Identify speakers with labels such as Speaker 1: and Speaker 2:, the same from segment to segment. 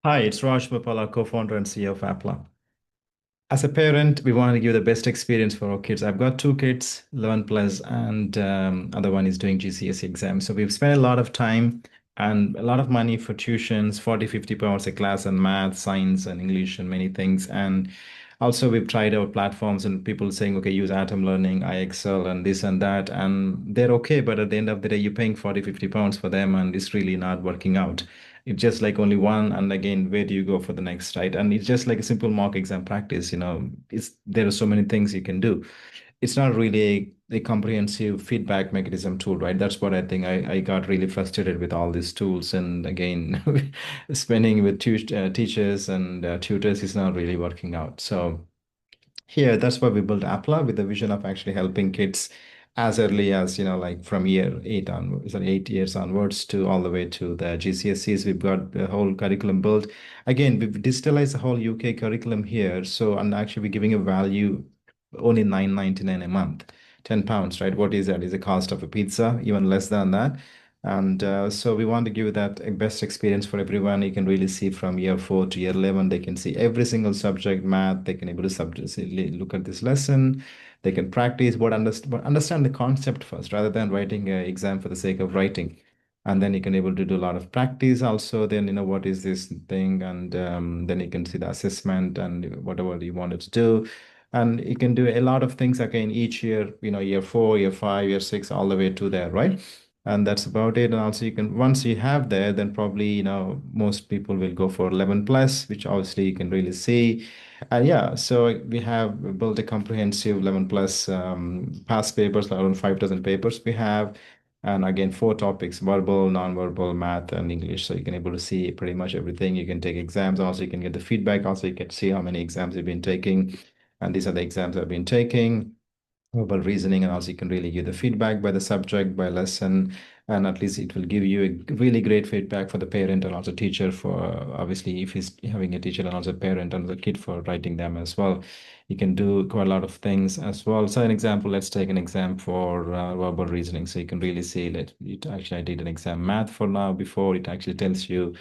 Speaker 1: Hi, it's Raj Bapala, co-founder and CEO of Appla. As a parent, we want to give the best experience for our kids. I've got two kids, 11 plus, and other one is doing GCSE exams. So we've spent a lot of time and a lot of money for tuitions, 40, 50 pounds a class on math, science, and English, and many things. And also we've tried our platforms and people saying, okay, use Atom Learning, iExcel, and this and that. And they're okay, but at the end of the day, you're paying 40, 50 pounds for them, and it's really not working out. It's just like only one, and again, where do you go for the next, right? And it's just like a simple mock exam practice, it's there are so many things you can do. It's not really a comprehensive feedback mechanism tool, right? That's what I think. I got really frustrated with all these tools, and again, spending with teachers and tutors is not really working out. So here, that's why we built Appla with the vision of actually helping kids as early as, like from year 8 years onwards to all the way to the GCSEs. We've got the whole curriculum built. Again, we've digitalized the whole UK curriculum here. So, and actually we're giving a value only 9.99 a month, 10 pounds, right? What is that? Is the cost of a pizza, even less than that. And so we want to give that a best experience for everyone. You can really see from year 4 to year 11, they can see every single subject, math, they can able to look at this lesson. They can practice but understand the concept first rather than writing an exam for the sake of writing. And then you can able to do a lot of practice also. Then, what is this thing? And then you can see the assessment and whatever you wanted to do. And you can do a lot of things again each year, year 4, year 5, year 6, all the way to there, right? And that's about it. And also you can, once you have there, then probably, most people will go for 11 plus, which obviously you can really see. And yeah, so we have built a comprehensive 11 plus past papers, around 5 dozen papers we have. And again, four topics: verbal, non-verbal, math, and English. So you can able to see pretty much everything. You can take exams. Also, you can get the feedback. Also, you can see how many exams you've been taking. And these are the exams I've been taking, verbal reasoning, and also you can really give the feedback by the subject, by lesson, and at least it will give you a really great feedback for the parent and also teacher for obviously if he's having a teacher and also a parent and the kid for writing them as well. You can do quite a lot of things as well. So an example, let's take an exam for verbal reasoning. So you can really see that it actually I did an exam math for now before it actually tells you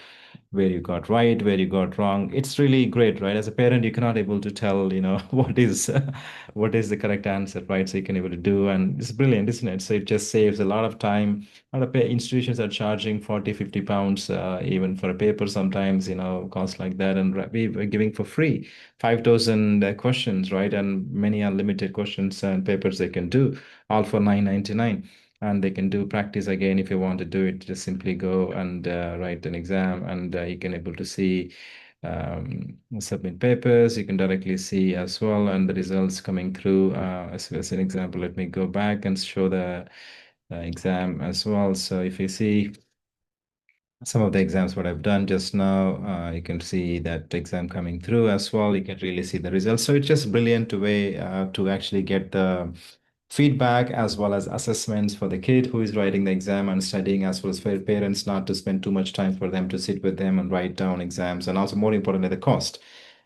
Speaker 1: where you got right, where you got wrong. It's really great, right? As a parent, you cannot able to tell, what is the correct answer, right? So you can able to do, and it's brilliant, isn't it? So it just saves a lot of time. And institutions are charging 40, 50 pounds, even for a paper sometimes, costs like that. And we're giving for free 5,000 questions, right? And many unlimited questions and papers they can do, all for 9.99, and they can do practice again if you want to do it. Just simply go and write an exam, and you can able to see, submit papers. You can directly see as well, and the results coming through. As an example, let me go back and show the exam as well. So if you see some of the exams what I've done just now, you can see that exam coming through as well. You can really see the results. So it's just brilliant way to actually get the feedback as well as assessments for the kid who is writing the exam and studying, as well as for parents not to spend too much time for them to sit with them and write down exams, and also more importantly the cost.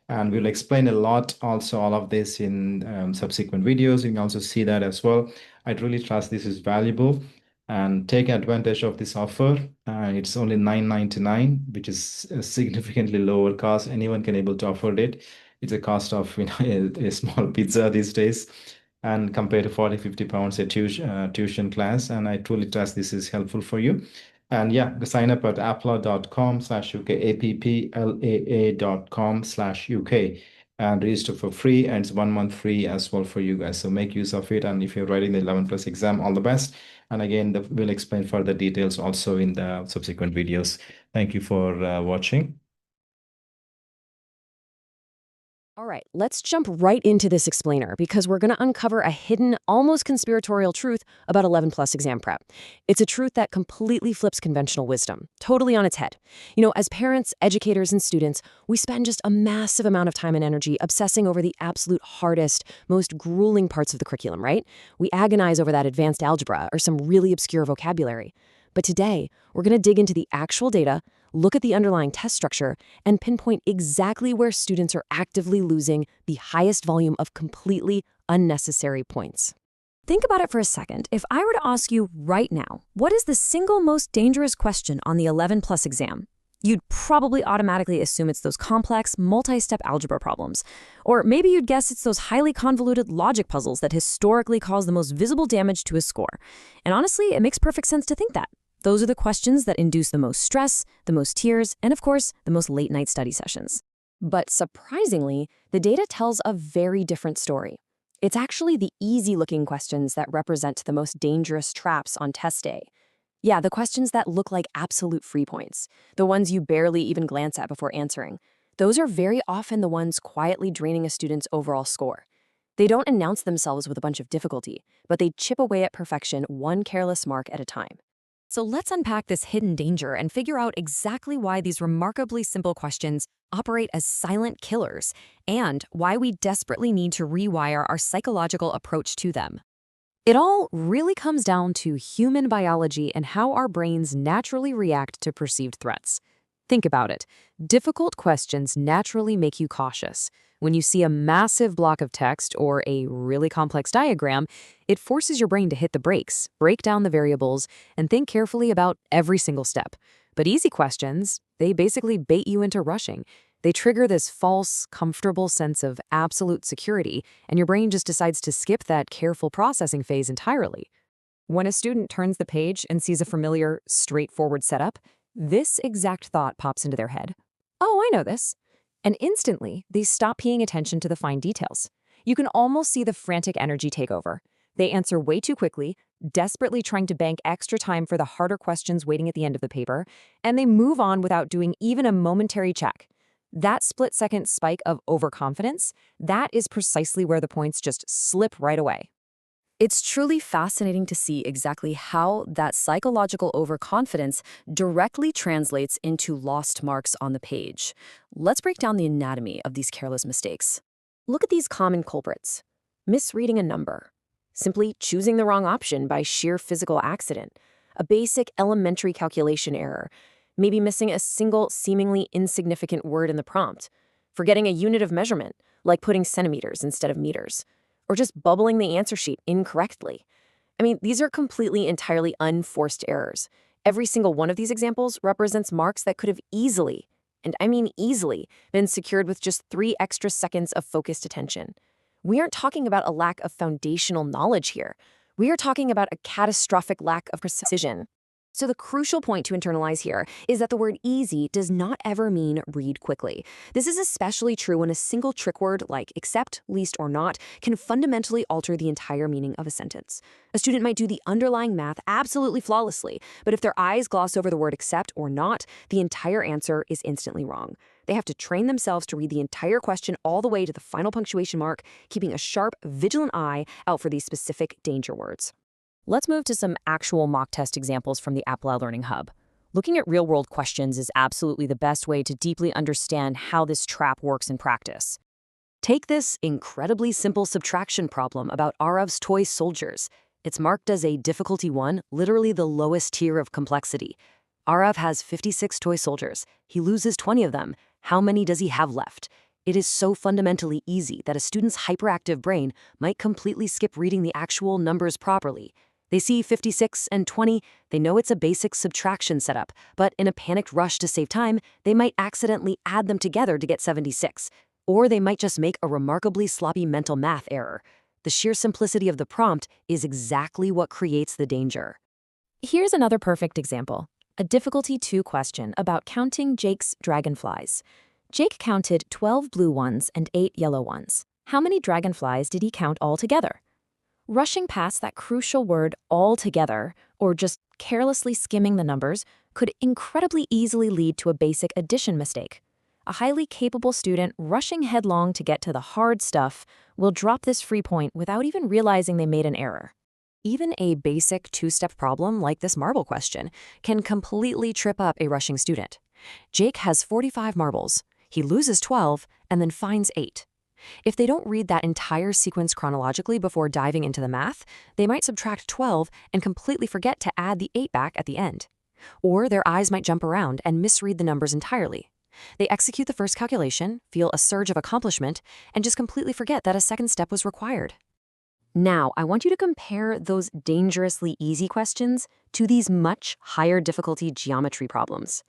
Speaker 1: And we'll explain a lot also all of this in subsequent videos. You can also see that as well. I'd really trust this is valuable and take advantage of this offer. It's only 9.99, which is a significantly lower cost. Anyone can able to afford it. It's a cost of a small pizza these days, and compared to 40, 50 pounds a tuition class. And I truly trust this is helpful for you. And yeah, sign up at appla.com/UK, applaa.com/UK, and register for free. And it's 1 month free as well for you guys. So make use of it. And if you're writing the 11 plus exam, all the best. And again, we'll explain further details also in the subsequent videos. Thank you for watching.
Speaker 2: All right, let's jump right into this explainer because we're going to uncover a hidden, almost conspiratorial truth about 11 plus exam prep. It's a truth that completely flips conventional wisdom, totally on its head. As parents, educators, and students, we spend just a massive amount of time and energy obsessing over the absolute hardest, most grueling parts of the curriculum, right? We agonize over that advanced algebra or some really obscure vocabulary. But today, we're going to dig into the actual data, look at the underlying test structure, and pinpoint exactly where students are actively losing the highest volume of completely unnecessary points.
Speaker 3: Think about it for a second. If I were to ask you right now, what is the single most dangerous question on the 11 plus exam? You'd probably automatically assume it's those complex, multi-step algebra problems. Or maybe you'd guess it's those highly convoluted logic puzzles that historically cause the most visible damage to a score. And honestly, it makes perfect sense to think that. Those are the questions that induce the most stress, the most tears, and of course, the most late-night study sessions.
Speaker 2: But surprisingly, the data tells a very different story. It's actually the easy-looking questions that represent the most dangerous traps on test day. Yeah, the questions that look like absolute free points, the ones you barely even glance at before answering. Those are very often the ones quietly draining a student's overall score. They don't announce themselves with a bunch of difficulty, but they chip away at perfection one careless mark at a time.
Speaker 3: So let's unpack this hidden danger and figure out exactly why these remarkably simple questions operate as silent killers and why we desperately need to rewire our psychological approach to them.
Speaker 2: It all really comes down to human biology and how our brains naturally react to perceived threats. Think about it. Difficult questions naturally make you cautious. When you see a massive block of text or a really complex diagram, it forces your brain to hit the brakes, break down the variables, and think carefully about every single step. But easy questions, they basically bait you into rushing. They trigger this false, comfortable sense of absolute security, and your brain just decides to skip that careful processing phase entirely. When a student turns the page and sees a familiar, straightforward setup, this exact thought pops into their head. Oh, I know this. And instantly, they stop paying attention to the fine details. You can almost see the frantic energy take over. They answer way too quickly, desperately trying to bank extra time for the harder questions waiting at the end of the paper, and they move on without doing even a momentary check. That split-second spike of overconfidence, that is precisely where the points just slip right away.
Speaker 3: It's truly fascinating to see exactly how that psychological overconfidence directly translates into lost marks on the page. Let's break down the anatomy of these careless mistakes.
Speaker 2: Look at these common culprits. Misreading a number. Simply choosing the wrong option by sheer physical accident. A basic elementary calculation error. Maybe missing a single seemingly insignificant word in the prompt. Forgetting a unit of measurement, like putting centimeters instead of meters. Or just bubbling the answer sheet incorrectly. I mean, these are completely, entirely unforced errors. Every single one of these examples represents marks that could have easily, and I mean easily, been secured with just 3 extra seconds of focused attention. We aren't talking about a lack of foundational knowledge here. We are talking about a catastrophic lack of precision. So the crucial point to internalize here is that the word easy does not ever mean read quickly. This is especially true when a single trick word like except, least, or not can fundamentally alter the entire meaning of a sentence. A student might do the underlying math absolutely flawlessly, but if their eyes gloss over the word except or not, the entire answer is instantly wrong. They have to train themselves to read the entire question all the way to the final punctuation mark, keeping a sharp, vigilant eye out for these specific danger words.
Speaker 3: Let's move to some actual mock test examples from the Apple Learning Hub. Looking at real-world questions is absolutely the best way to deeply understand how this trap works in practice. Take this incredibly simple subtraction problem about Arav's toy soldiers. It's marked as a difficulty 1, literally the lowest tier of complexity. Arav has 56 toy soldiers. He loses 20 of them. How many does he have left? It is so fundamentally easy that a student's hyperactive brain might completely skip reading the actual numbers properly. They see 56 and 20, they know it's a basic subtraction setup, but in a panicked rush to save time, they might accidentally add them together to get 76. Or they might just make a remarkably sloppy mental math error. The sheer simplicity of the prompt is exactly what creates the danger.
Speaker 2: Here's another perfect example. A difficulty 2 question about counting Jake's dragonflies. Jake counted 12 blue ones and 8 yellow ones. How many dragonflies did he count altogether? Rushing past that crucial word altogether, or just carelessly skimming the numbers, could incredibly easily lead to a basic addition mistake. A highly capable student rushing headlong to get to the hard stuff will drop this free point without even realizing they made an error. Even a basic 2-step problem like this marble question can completely trip up a rushing student. Jake has 45 marbles. He loses 12 and then finds 8. If they don't read that entire sequence chronologically before diving into the math, they might subtract 12 and completely forget to add the 8 back at the end. Or their eyes might jump around and misread the numbers entirely. They execute the first calculation, feel a surge of accomplishment, and just completely forget that a second step was required. Now, I want you to compare those dangerously easy questions to these much higher difficulty geometry problems.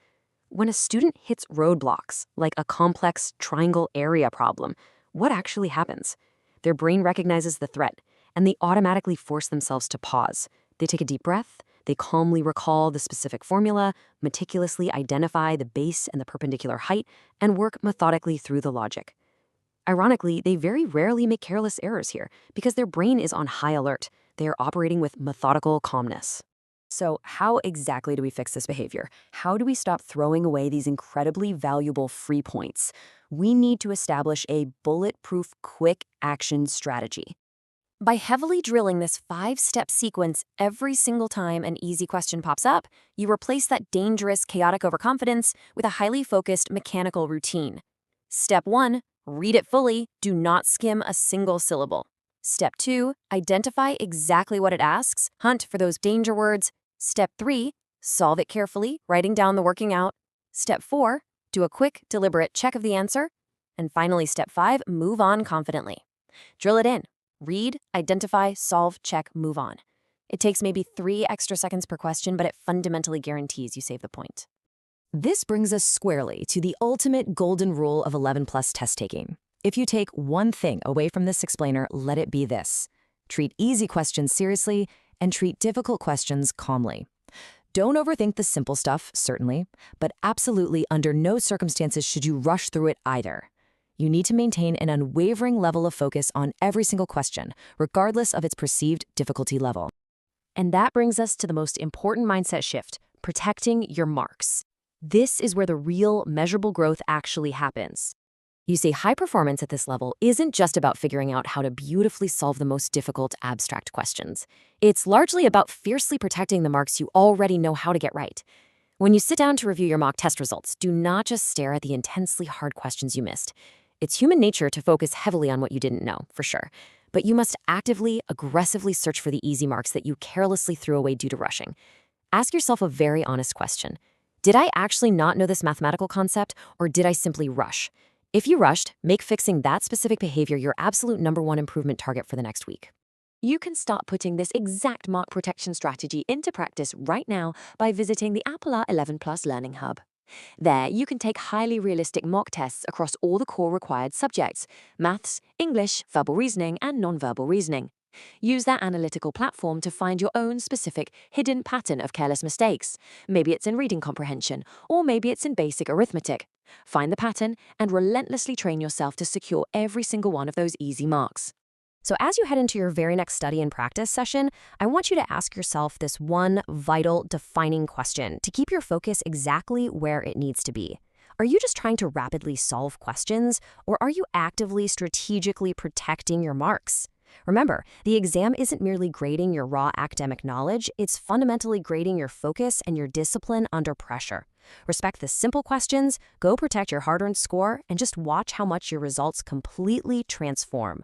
Speaker 2: When a student hits roadblocks, like a complex triangle area problem, what actually happens? Their brain recognizes the threat, and they automatically force themselves to pause. They take a deep breath, they calmly recall the specific formula, meticulously identify the base and the perpendicular height, and work methodically through the logic. Ironically, they very rarely make careless errors here because their brain is on high alert. They are operating with methodical calmness. So, how exactly do we fix this behavior? How do we stop throwing away these incredibly valuable free points? We need to establish a bulletproof quick action strategy. By heavily drilling this 5-step sequence every single time an easy question pops up, you replace that dangerous, chaotic overconfidence with a highly focused, mechanical routine. Step 1, read it fully, do not skim a single syllable. Step 2, identify exactly what it asks, hunt for those danger words. Step 3, solve it carefully, writing down the working out. Step 4, do a quick, deliberate check of the answer. And finally, Step 5, move on confidently. Drill it in. Read, identify, solve, check, move on. It takes maybe 3 extra seconds per question, but it fundamentally guarantees you save the point. This brings us squarely to the ultimate golden rule of 11+ test taking. If you take one thing away from this explainer, let it be this. Treat easy questions seriously and treat difficult questions calmly. Don't overthink the simple stuff, certainly, but absolutely under no circumstances should you rush through it either. You need to maintain an unwavering level of focus on every single question, regardless of its perceived difficulty level. And that brings us to the most important mindset shift, protecting your marks. This is where the real, measurable growth actually happens. You see, high performance at this level isn't just about figuring out how to beautifully solve the most difficult abstract questions. It's largely about fiercely protecting the marks you already know how to get right. When you sit down to review your mock test results, do not just stare at the intensely hard questions you missed. It's human nature to focus heavily on what you didn't know, for sure. But you must actively, aggressively search for the easy marks that you carelessly threw away due to rushing. Ask yourself a very honest question. Did I actually not know this mathematical concept, or did I simply rush? If you rushed, make fixing that specific behavior your absolute #1 improvement target for the next week. You can start putting this exact mark protection strategy into practice right now by visiting the Apple 11+ Learning Hub. There, you can take highly realistic mock tests across all the core required subjects: maths, English, verbal reasoning, and nonverbal reasoning. Use that analytical platform to find your own specific hidden pattern of careless mistakes. Maybe it's in reading comprehension, or maybe it's in basic arithmetic. Find the pattern and relentlessly train yourself to secure every single one of those easy marks. So as you head into your very next study and practice session, I want you to ask yourself this one vital, defining question to keep your focus exactly where it needs to be. Are you just trying to rapidly solve questions, or are you actively, strategically protecting your marks? Remember, the exam isn't merely grading your raw academic knowledge, it's fundamentally grading your focus and your discipline under pressure. Respect the simple questions, go protect your hard-earned score, and just watch how much your results completely transform.